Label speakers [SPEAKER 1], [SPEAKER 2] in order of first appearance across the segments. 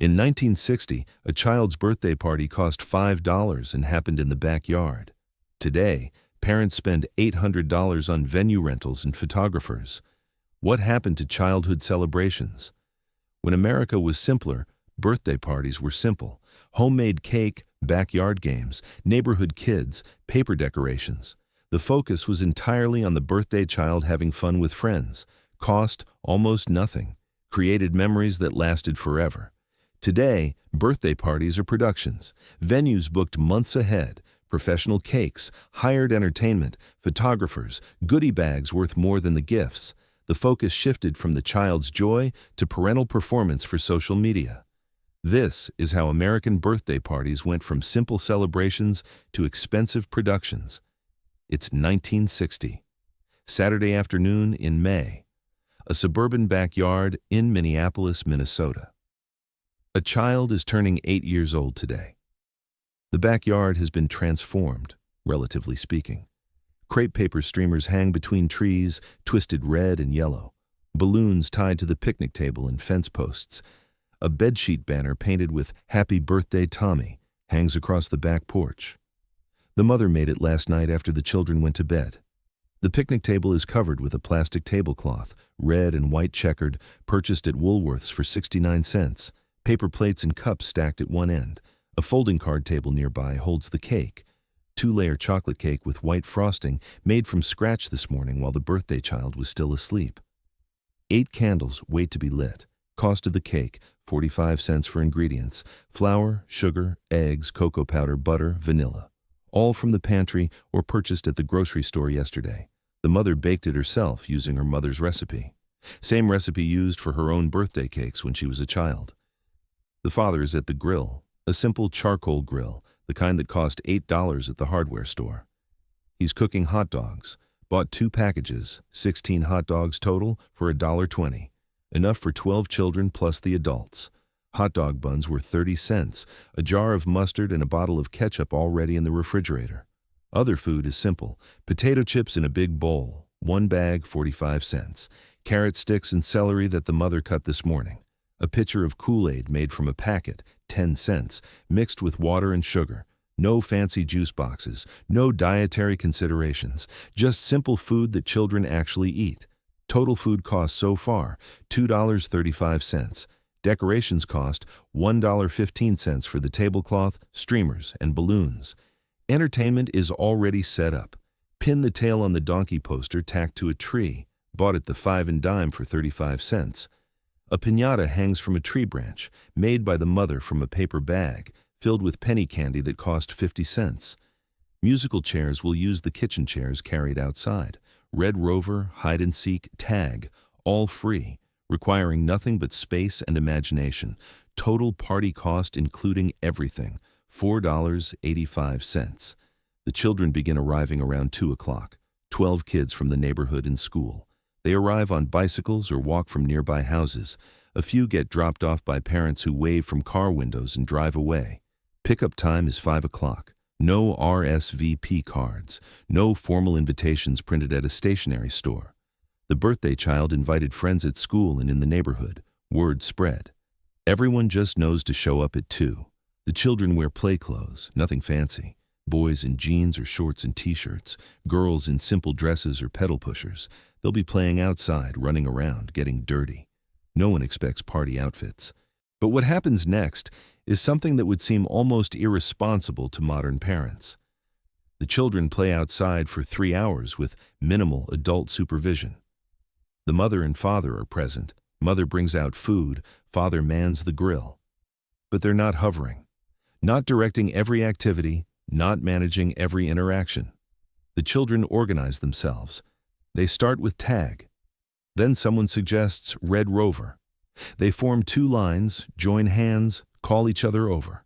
[SPEAKER 1] In 1960, a child's birthday party cost $5 and happened in the backyard. Today, parents spend $800 on venue rentals and photographers. What happened to childhood celebrations? When America was simpler, birthday parties were simple. Homemade cake, backyard games, neighborhood kids, paper decorations. The focus was entirely on the birthday child having fun with friends. Cost almost nothing. Created memories that lasted forever. Today, birthday parties are productions. Venues booked months ahead. Professional cakes, hired entertainment, photographers, goodie bags worth more than the gifts. The focus shifted from the child's joy to parental performance for social media. This is how American birthday parties went from simple celebrations to expensive productions. It's 1960. Saturday afternoon in May. A suburban backyard in Minneapolis, Minnesota. A child is turning 8 years old today. The backyard has been transformed, relatively speaking. Crepe paper streamers hang between trees, twisted red and yellow. Balloons tied to the picnic table and fence posts. A bedsheet banner painted with "Happy Birthday, Tommy" hangs across the back porch. The mother made it last night after the children went to bed. The picnic table is covered with a plastic tablecloth, red and white checkered, purchased at Woolworths for 69 cents. Paper plates and cups stacked at one end. A folding card table nearby holds the cake. 2-layer chocolate cake with white frosting made from scratch this morning while the birthday child was still asleep. 8 candles wait to be lit. Cost of the cake, 45 cents for ingredients: flour, sugar, eggs, cocoa powder, butter, vanilla. All from the pantry or purchased at the grocery store yesterday. The mother baked it herself using her mother's recipe. Same recipe used for her own birthday cakes when she was a child. The father is at the grill, a simple charcoal grill, the kind that cost $8 at the hardware store. He's cooking hot dogs. Bought 2 packages, 16 hot dogs total for $1.20. Enough for 12 children plus the adults. Hot dog buns were 30 cents, a jar of mustard and a bottle of ketchup already in the refrigerator. Other food is simple. Potato chips in a big bowl, 1 bag, 45 cents. Carrot sticks and celery that the mother cut this morning. A pitcher of Kool-Aid made from a packet, 10 cents, mixed with water and sugar. No fancy juice boxes, no dietary considerations, just simple food that children actually eat. Total food cost so far, $2.35. Decorations cost $1.15 for the tablecloth, streamers, and balloons. Entertainment is already set up. Pin the tail on the donkey poster tacked to a tree, bought at the 5 and dime for 35 cents. A piñata hangs from a tree branch, made by the mother from a paper bag, filled with penny candy that cost 50 cents. Musical chairs will use the kitchen chairs carried outside. Red Rover, hide and seek, tag, all free, requiring nothing but space and imagination. Total party cost including everything, $4.85. The children begin arriving around 2 o'clock. 12 kids from the neighborhood and school. They arrive on bicycles or walk from nearby houses. A few get dropped off by parents who wave from car windows and drive away. Pickup time is 5 o'clock. No RSVP cards. No formal invitations printed at a stationery store. The birthday child invited friends at school and in the neighborhood. Word spread. Everyone just knows to show up at 2. The children wear play clothes, nothing fancy. Boys in jeans or shorts and t-shirts. Girls in simple dresses or pedal pushers. They'll be playing outside, running around, getting dirty. No one expects party outfits. But what happens next is something that would seem almost irresponsible to modern parents. The children play outside for 3 hours with minimal adult supervision. The mother and father are present. Mother brings out food, father mans the grill. But they're not hovering, not directing every activity, not managing every interaction. The children organize themselves. They start with tag. Then someone suggests Red Rover. They form 2 lines, join hands, call each other over.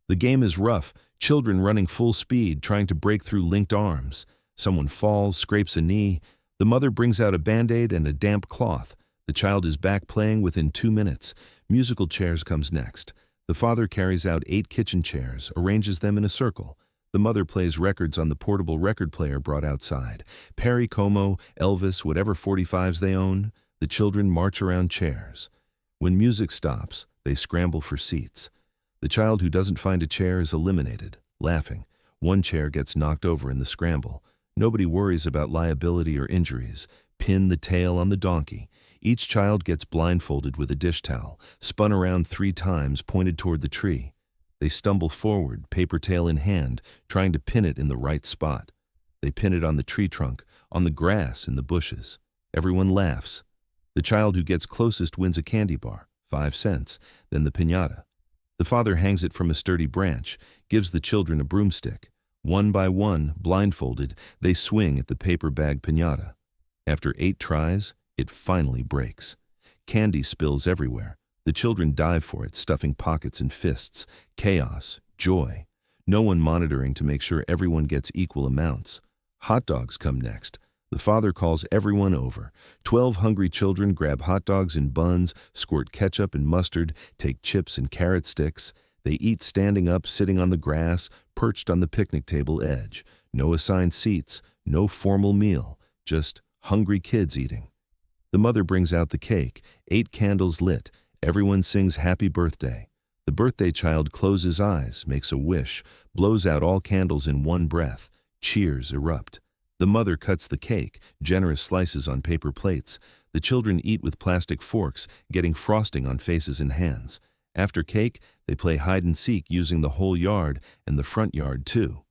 [SPEAKER 1] The game is rough, children running full speed, trying to break through linked arms. Someone falls, scrapes a knee. The mother brings out a Band-Aid and a damp cloth. The child is back playing within 2 minutes. Musical chairs comes next. The father carries out 8 kitchen chairs, arranges them in a circle. The mother plays records on the portable record player brought outside. Perry Como, Elvis, whatever 45s they own. The children march around chairs. When music stops, They scramble for seats. The child who doesn't find a chair is eliminated, laughing. One chair gets knocked over in the scramble. Nobody worries about liability or injuries. Pin the tail on the donkey. Each child gets blindfolded with a dish towel, spun around 3 times, pointed toward the tree. They stumble forward, paper tail in hand, trying to pin it in the right spot. They pin it on the tree trunk, on the grass, in the bushes. Everyone laughs. The child who gets closest wins a candy bar, 5 cents, then the piñata. The father hangs it from a sturdy branch, gives the children a broomstick. One by one, blindfolded, they swing at the paper bag piñata. After 8 tries, it finally breaks. Candy spills everywhere. The children dive for it, stuffing pockets and fists. Chaos, joy. No one monitoring to make sure everyone gets equal amounts. Hot dogs come next. The father calls everyone over. 12 hungry children grab hot dogs in buns, squirt ketchup and mustard, take chips and carrot sticks. They eat standing up, sitting on the grass, perched on the picnic table edge. No assigned seats, no formal meal, just hungry kids eating. The mother brings out the cake, 8 candles lit. Everyone sings happy birthday. The birthday child closes eyes, makes a wish, blows out all candles in one breath. Cheers erupt. The mother cuts the cake, generous slices on paper plates. The children eat with plastic forks, getting frosting on faces and hands. After cake, they play hide and seek using the whole yard and the front yard too.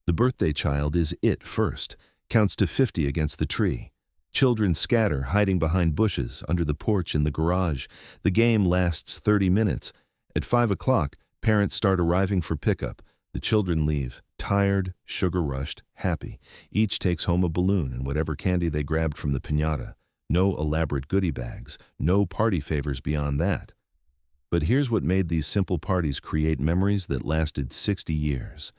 [SPEAKER 1] The birthday child is it first, counts to 50 against the tree. Children scatter, hiding behind bushes, under the porch, in the garage. The game lasts 30 minutes. At 5 o'clock, parents start arriving for pickup. The children leave, tired, sugar-rushed, happy. Each takes home a balloon and whatever candy they grabbed from the piñata. No elaborate goodie bags, no party favors beyond that. But here's what made these simple parties create memories that lasted 60 years.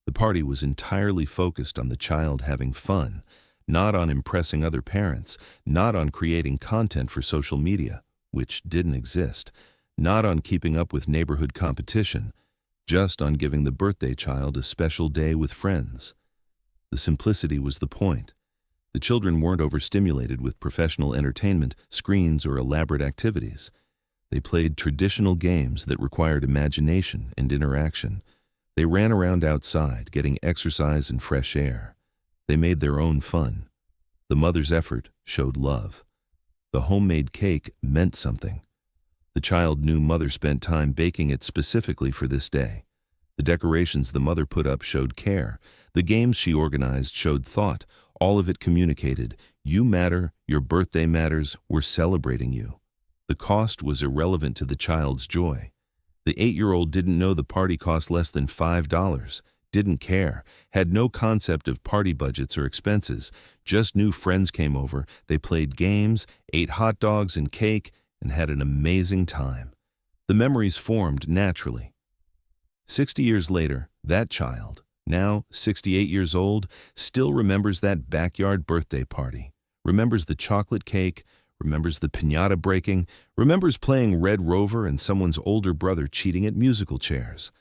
[SPEAKER 1] The party was entirely focused on the child having fun, not on impressing other parents, not on creating content for social media, which didn't exist, not on keeping up with neighborhood competition, just on giving the birthday child a special day with friends. The simplicity was the point. The children weren't overstimulated with professional entertainment, screens, or elaborate activities. They played traditional games that required imagination and interaction. They ran around outside, getting exercise and fresh air. They made their own fun. The mother's effort showed love. The homemade cake meant something. The child knew mother spent time baking it specifically for this day. The decorations the mother put up showed care. The games she organized showed thought. All of it communicated, you matter, your birthday matters, we're celebrating you. The cost was irrelevant to the child's joy. The 8-year-old didn't know the party cost less than $5, didn't care, had no concept of party budgets or expenses, just knew friends came over, they played games, ate hot dogs and cake, and had an amazing time. The memories formed naturally. 60 years later, that child, now 68 years old, still remembers that backyard birthday party, remembers the chocolate cake, remembers the piñata breaking, remembers playing Red Rover and someone's older brother cheating at musical chairs.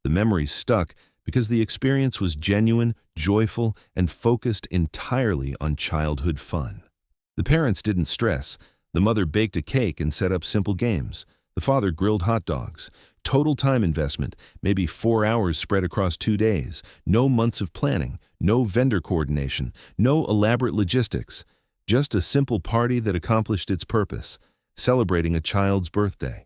[SPEAKER 1] The memory stuck because the experience was genuine, joyful, and focused entirely on childhood fun. The parents didn't stress. The mother baked a cake and set up simple games. The father grilled hot dogs. Total time investment, maybe 4 hours spread across 2 days. No months of planning, no vendor coordination, no elaborate logistics. Just a simple party that accomplished its purpose, celebrating a child's birthday.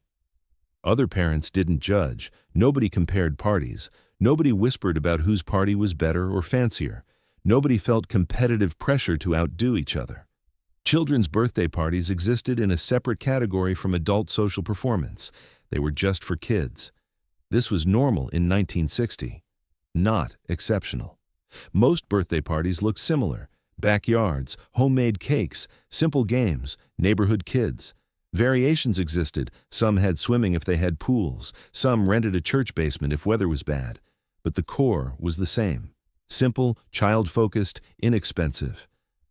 [SPEAKER 1] Other parents didn't judge. Nobody compared parties. Nobody whispered about whose party was better or fancier. Nobody felt competitive pressure to outdo each other. Children's birthday parties existed in a separate category from adult social performance. They were just for kids. This was normal in 1960, not exceptional. Most birthday parties looked similar. Backyards, homemade cakes, simple games, neighborhood kids. Variations existed. Some had swimming if they had pools. Some rented a church basement if weather was bad. But the core was the same. Simple, child-focused, inexpensive.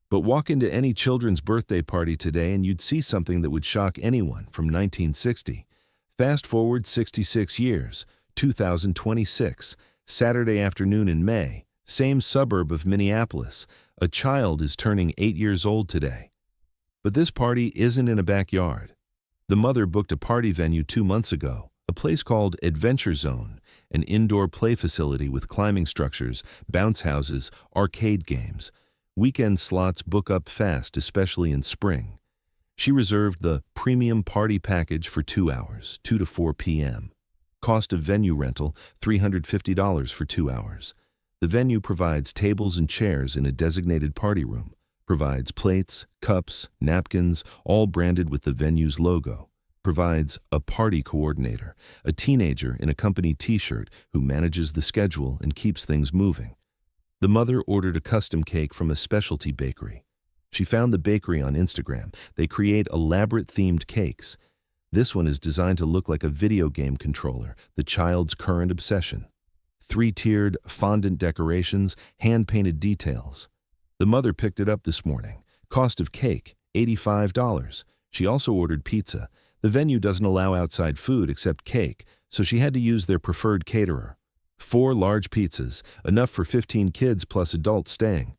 [SPEAKER 1] But walk into any children's birthday party today and you'd see something that would shock anyone from 1960. Fast forward 66 years, 2026, Saturday afternoon in May, same suburb of Minneapolis. A child is turning 8 years old today. But this party isn't in a backyard. The mother booked a party venue 2 months ago, a place called Adventure Zone, an indoor play facility with climbing structures, bounce houses, arcade games. Weekend slots book up fast, especially in spring. She reserved the premium party package for 2 hours, 2 to 4 p.m. Cost of venue rental, $350 for 2 hours. The venue provides tables and chairs in a designated party room, provides plates, cups, napkins, all branded with the venue's logo, provides a party coordinator, a teenager in a company t-shirt who manages the schedule and keeps things moving. The mother ordered a custom cake from a specialty bakery. She found the bakery on Instagram. They create elaborate themed cakes. This one is designed to look like a video game controller, the child's current obsession. 3-tiered fondant decorations, hand-painted details. The mother picked it up this morning. Cost of cake, $85. She also ordered pizza. The venue doesn't allow outside food except cake, so she had to use their preferred caterer. 4 large pizzas, enough for 15 kids plus adults staying.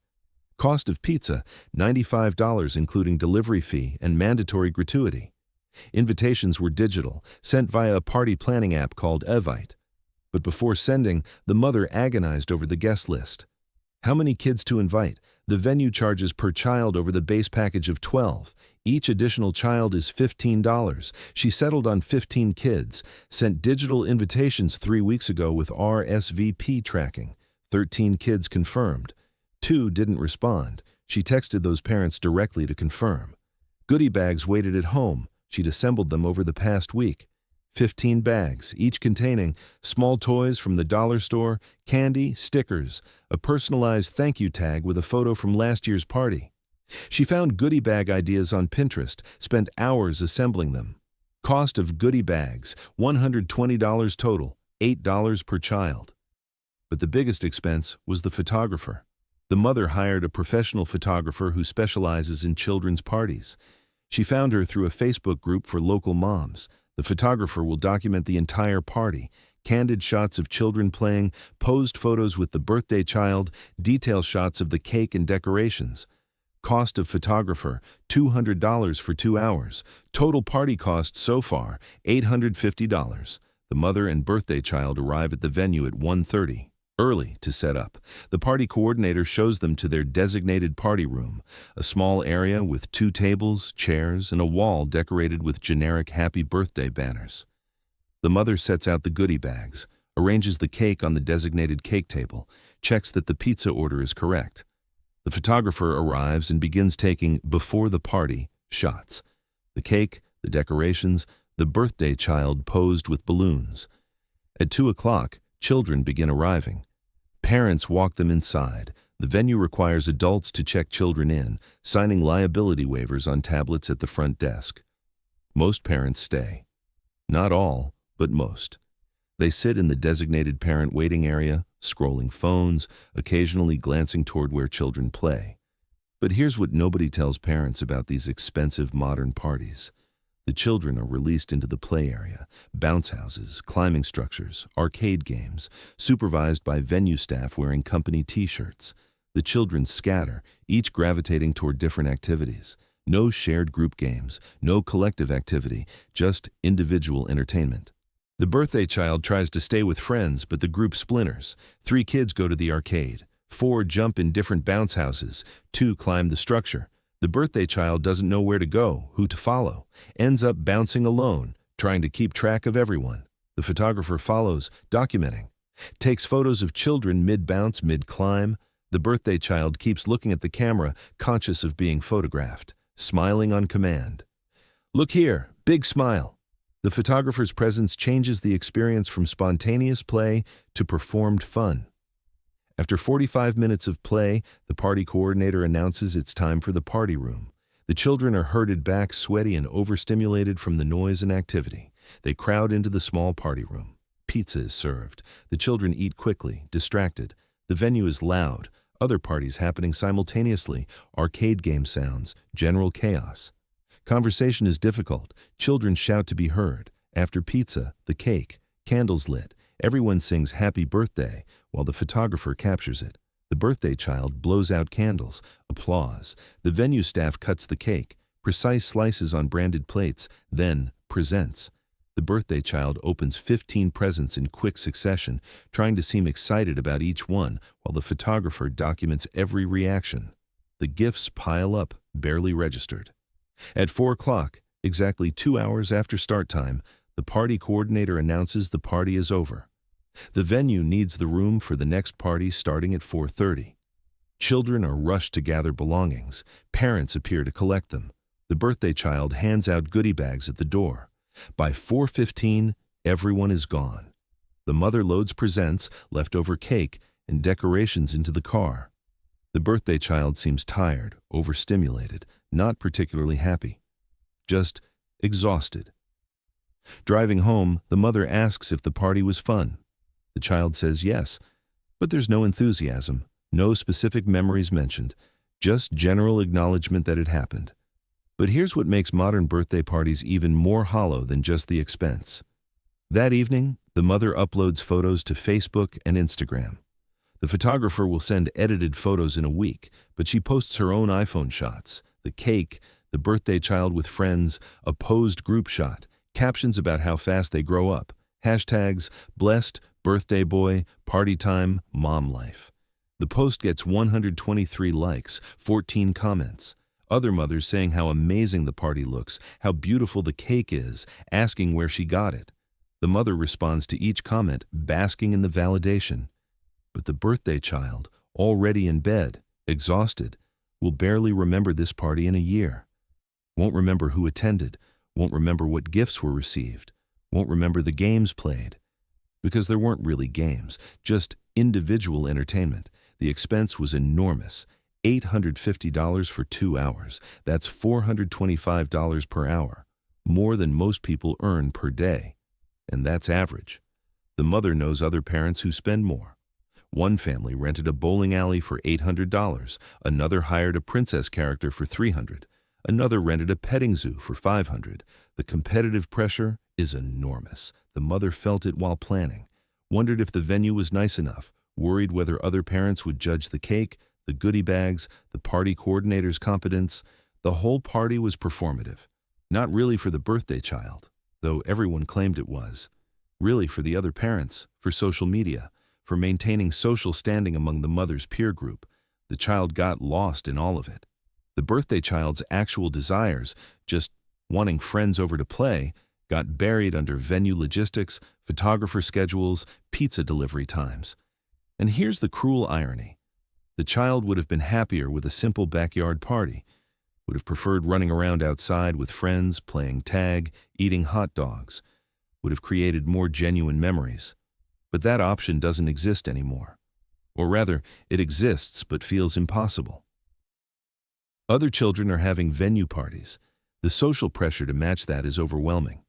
[SPEAKER 1] Cost of pizza, $95 including delivery fee and mandatory gratuity. Invitations were digital, sent via a party planning app called Evite. But before sending, the mother agonized over the guest list. How many kids to invite? The venue charges per child over the base package of 12. Each additional child is $15. She settled on 15 kids, sent digital invitations 3 weeks ago with RSVP tracking. 13 kids confirmed. 2 didn't respond. She texted those parents directly to confirm. Goodie bags waited at home. She'd assembled them over the past week. 15 bags, each containing small toys from the dollar store, candy, stickers, a personalized thank you tag with a photo from last year's party. She found goodie bag ideas on Pinterest, spent hours assembling them. Cost of goodie bags, $120 total, $8 per child. But the biggest expense was the photographer. The mother hired a professional photographer who specializes in children's parties. She found her through a Facebook group for local moms. The photographer will document the entire party, candid shots of children playing, posed photos with the birthday child, detail shots of the cake and decorations. Cost of photographer, $200 for 2 hours. Total party cost so far, $850. The mother and birthday child arrive at the venue at 1:30. Early to set up. The party coordinator shows them to their designated party room, a small area with 2 tables, chairs, and a wall decorated with generic happy birthday banners. The mother sets out the goodie bags, arranges the cake on the designated cake table, checks that the pizza order is correct. The photographer arrives and begins taking before the party shots. The cake, the decorations, the birthday child posed with balloons. At 2 o'clock, children begin arriving. Parents walk them inside. The venue requires adults to check children in, signing liability waivers on tablets at the front desk. Most parents stay. Not all, but most. They sit in the designated parent waiting area, scrolling phones, occasionally glancing toward where children play. But here's what nobody tells parents about these expensive modern parties. The children are released into the play area, bounce houses, climbing structures, arcade games, supervised by venue staff wearing company t-shirts. The children scatter, each gravitating toward different activities. No shared group games, no collective activity, just individual entertainment. The birthday child tries to stay with friends, but the group splinters. 3 kids go to the arcade. 4 jump in different bounce houses. 2 climb the structure. The birthday child doesn't know where to go, who to follow, ends up bouncing alone, trying to keep track of everyone. The photographer follows, documenting. Takes photos of children mid-bounce, mid-climb. The birthday child keeps looking at the camera, conscious of being photographed, smiling on command. Look here, big smile. The photographer's presence changes the experience from spontaneous play to performed fun. After 45 minutes of play, the party coordinator announces it's time for the party room. The children are herded back, sweaty and overstimulated from the noise and activity. They crowd into the small party room. Pizza is served. The children eat quickly, distracted. The venue is loud. Other parties happening simultaneously. Arcade game sounds. General chaos. Conversation is difficult. Children shout to be heard. After pizza, the cake. Candles lit. Everyone sings happy birthday while the photographer captures it. The birthday child blows out candles. Applause. The venue staff cuts the cake. Precise slices on branded plates. Then, presents. The birthday child opens 15 presents in quick succession, trying to seem excited about each one, while the photographer documents every reaction. The gifts pile up, barely registered. At 4 o'clock, exactly 2 hours after start time, the party coordinator announces the party is over. The venue needs the room for the next party starting at 4:30. Children are rushed to gather belongings. Parents appear to collect them. The birthday child hands out goodie bags at the door. By 4:15, everyone is gone. The mother loads presents, leftover cake, and decorations into the car. The birthday child seems tired, overstimulated, not particularly happy. Just exhausted. Driving home, the mother asks if the party was fun. The child says yes, but there's no enthusiasm, no specific memories mentioned, just general acknowledgement that it happened. But here's what makes modern birthday parties even more hollow than just the expense. That evening, the mother uploads photos to Facebook and Instagram. The photographer will send edited photos in a week, but she posts her own iPhone shots, the cake, the birthday child with friends, a posed group shot, captions about how fast they grow up, hashtags, blessed, birthday boy, party time, mom life. The post gets 123 likes, 14 comments. Other mothers saying how amazing the party looks, how beautiful the cake is, asking where she got it. The mother responds to each comment, basking in the validation. But the birthday child, already in bed, exhausted, will barely remember this party in a year. Won't remember who attended, won't remember what gifts were received, won't remember the games played. Because there weren't really games, just individual entertainment. The expense was enormous. $850 for 2 hours. That's $425 per hour, more than most people earn per day. And that's average. The mother knows other parents who spend more. One family rented a bowling alley for $800. Another hired a princess character for $300. Another rented a petting zoo for $500. The competitive pressure is enormous. The mother felt it while planning. Wondered if the venue was nice enough. Worried whether other parents would judge the cake, the goodie bags, the party coordinator's competence. The whole party was performative. Not really for the birthday child, though everyone claimed it was. Really for the other parents, for social media, for maintaining social standing among the mother's peer group. The child got lost in all of it. The birthday child's actual desires, just wanting friends over to play, got buried under venue logistics, photographer schedules, pizza delivery times. And here's the cruel irony. The child would have been happier with a simple backyard party, would have preferred running around outside with friends, playing tag, eating hot dogs, would have created more genuine memories. But that option doesn't exist anymore. Or rather, it exists but feels impossible. Other children are having venue parties. The social pressure to match that is overwhelming.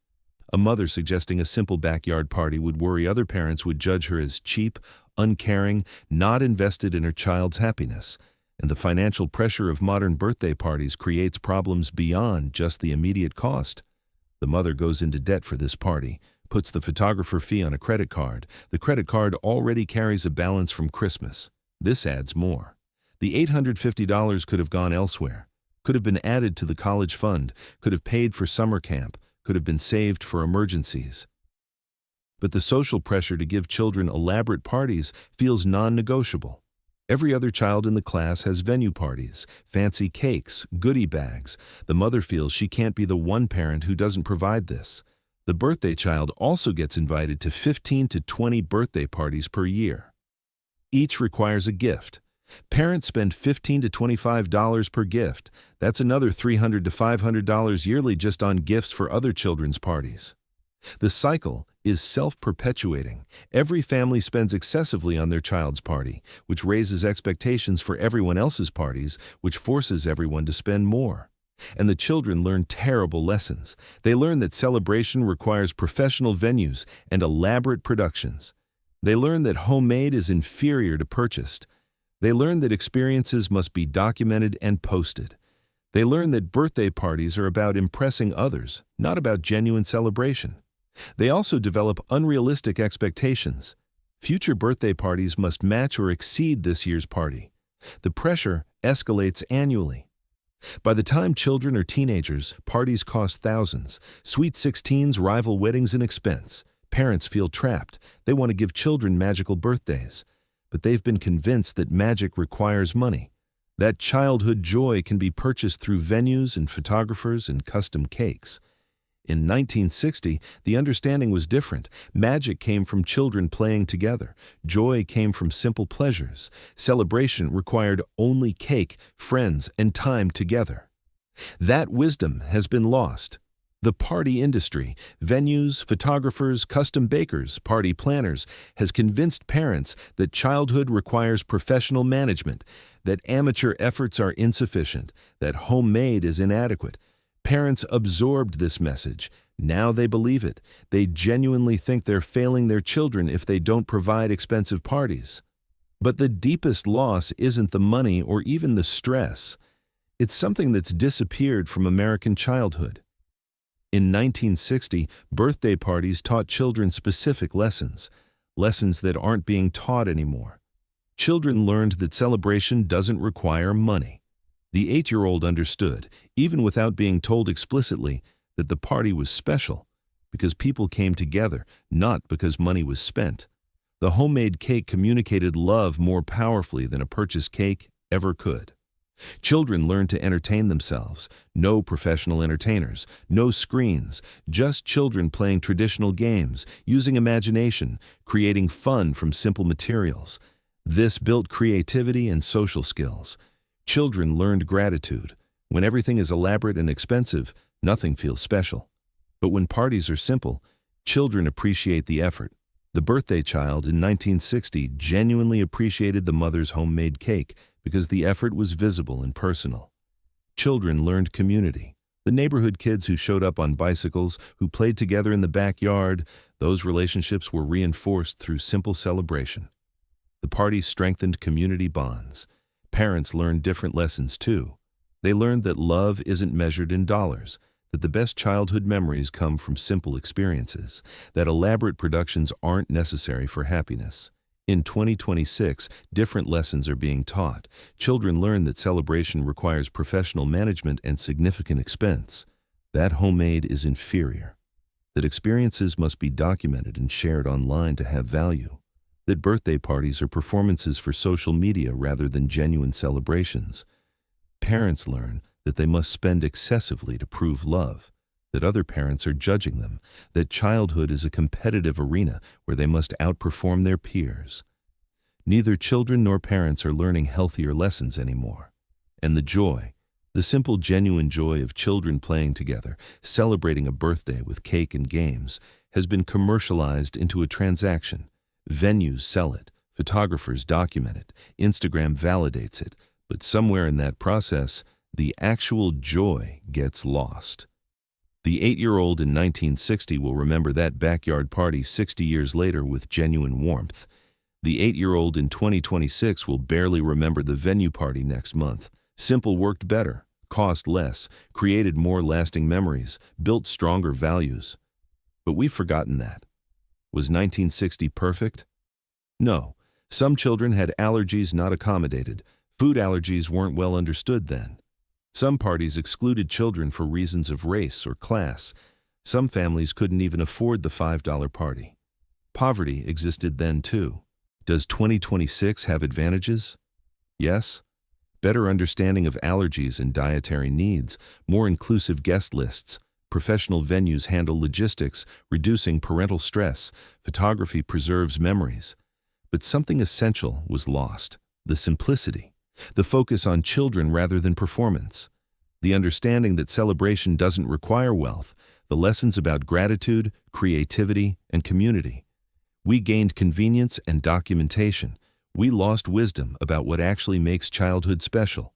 [SPEAKER 1] A mother suggesting a simple backyard party would worry other parents would judge her as cheap, uncaring, not invested in her child's happiness. And the financial pressure of modern birthday parties creates problems beyond just the immediate cost. The mother goes into debt for this party, puts the photographer fee on a credit card. The credit card already carries a balance from Christmas. This adds more. The $850 could have gone elsewhere, could have been added to the college fund, could have paid for summer camp, could have been saved for emergencies. But the social pressure to give children elaborate parties feels non-negotiable. Every other child in the class has venue parties, fancy cakes, goodie bags. The mother feels she can't be the one parent who doesn't provide this. The birthday child also gets invited to 15 to 20 birthday parties per year. Each requires a gift. Parents spend $15 to $25 per gift. That's another $300 to $500 yearly just on gifts for other children's parties. The cycle is self-perpetuating. Every family spends excessively on their child's party, which raises expectations for everyone else's parties, which forces everyone to spend more. And the children learn terrible lessons. They learn that celebration requires professional venues and elaborate productions. They learn that homemade is inferior to purchased. They learn that experiences must be documented and posted. They learn that birthday parties are about impressing others, not about genuine celebration. They also develop unrealistic expectations. Future birthday parties must match or exceed this year's party. The pressure escalates annually. By the time children are teenagers, parties cost thousands. Sweet 16s rival weddings in expense. Parents feel trapped. They want to give children magical birthdays. But they've been convinced that magic requires money. That childhood joy can be purchased through venues and photographers and custom cakes. In 1960, the understanding was different. Magic came from children playing together. Joy came from simple pleasures. Celebration required only cake, friends, and time together. That wisdom has been lost. The party industry, venues, photographers, custom bakers, party planners, has convinced parents that childhood requires professional management, that amateur efforts are insufficient, that homemade is inadequate. Parents absorbed this message. Now they believe it. They genuinely think they're failing their children if they don't provide expensive parties. But the deepest loss isn't the money or even the stress. It's something that's disappeared from American childhood. In 1960, birthday parties taught children specific lessons, lessons that aren't being taught anymore. Children learned that celebration doesn't require money. The 8-year-old understood, even without being told explicitly, that the party was special, because people came together, not because money was spent. The homemade cake communicated love more powerfully than a purchased cake ever could. Children learned to entertain themselves. No professional entertainers, no screens, just children playing traditional games, using imagination, creating fun from simple materials. This built creativity and social skills. Children learned gratitude. When everything is elaborate and expensive, nothing feels special. But when parties are simple, children appreciate the effort. The birthday child in 1960 genuinely appreciated the mother's homemade cake because the effort was visible and personal. Children learned community. The neighborhood kids who showed up on bicycles, who played together in the backyard, those relationships were reinforced through simple celebration. The party strengthened community bonds. Parents learned different lessons too. They learned that love isn't measured in dollars, that the best childhood memories come from simple experiences, that elaborate productions aren't necessary for happiness. In 2026, different lessons are being taught. Children learn that celebration requires professional management and significant expense. That homemade is inferior. That experiences must be documented and shared online to have value. That birthday parties are performances for social media rather than genuine celebrations. Parents learn that they must spend excessively to prove love, that other parents are judging them, that childhood is a competitive arena where they must outperform their peers. Neither children nor parents are learning healthier lessons anymore. And the joy, the simple, genuine joy of children playing together, celebrating a birthday with cake and games, has been commercialized into a transaction. Venues sell it, photographers document it, Instagram validates it, but somewhere in that process, the actual joy gets lost. The 8-year-old in 1960 will remember that backyard party 60 years later with genuine warmth. The 8-year-old in 2026 will barely remember the venue party next month. Simple worked better, cost less, created more lasting memories, built stronger values. But we've forgotten that. Was 1960 perfect? No. Some children had allergies not accommodated. Food allergies weren't well understood then. Some parties excluded children for reasons of race or class. Some families couldn't even afford the $5 party. Poverty existed then too. Does 2026 have advantages? Yes. Better understanding of allergies and dietary needs, more inclusive guest lists, professional venues handle logistics, reducing parental stress, photography preserves memories. But something essential was lost: the simplicity. The focus on children rather than performance. The understanding that celebration doesn't require wealth. The lessons about gratitude, creativity, and community. We gained convenience and documentation. We lost wisdom about what actually makes childhood special.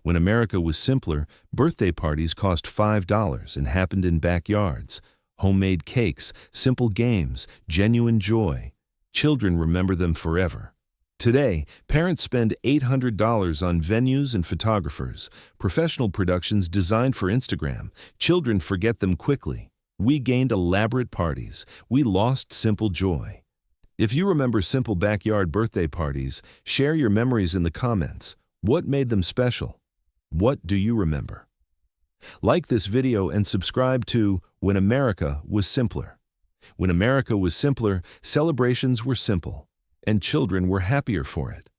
[SPEAKER 1] When America was simpler, birthday parties cost $5 and happened in backyards. Homemade cakes, simple games, genuine joy. Children remember them forever. Today, parents spend $800 on venues and photographers, professional productions designed for Instagram. Children forget them quickly. We gained elaborate parties. We lost simple joy. If you remember simple backyard birthday parties, share your memories in the comments. What made them special? What do you remember? Like this video and subscribe to When America Was Simpler. When America was simpler, celebrations were simple, and children were happier for it.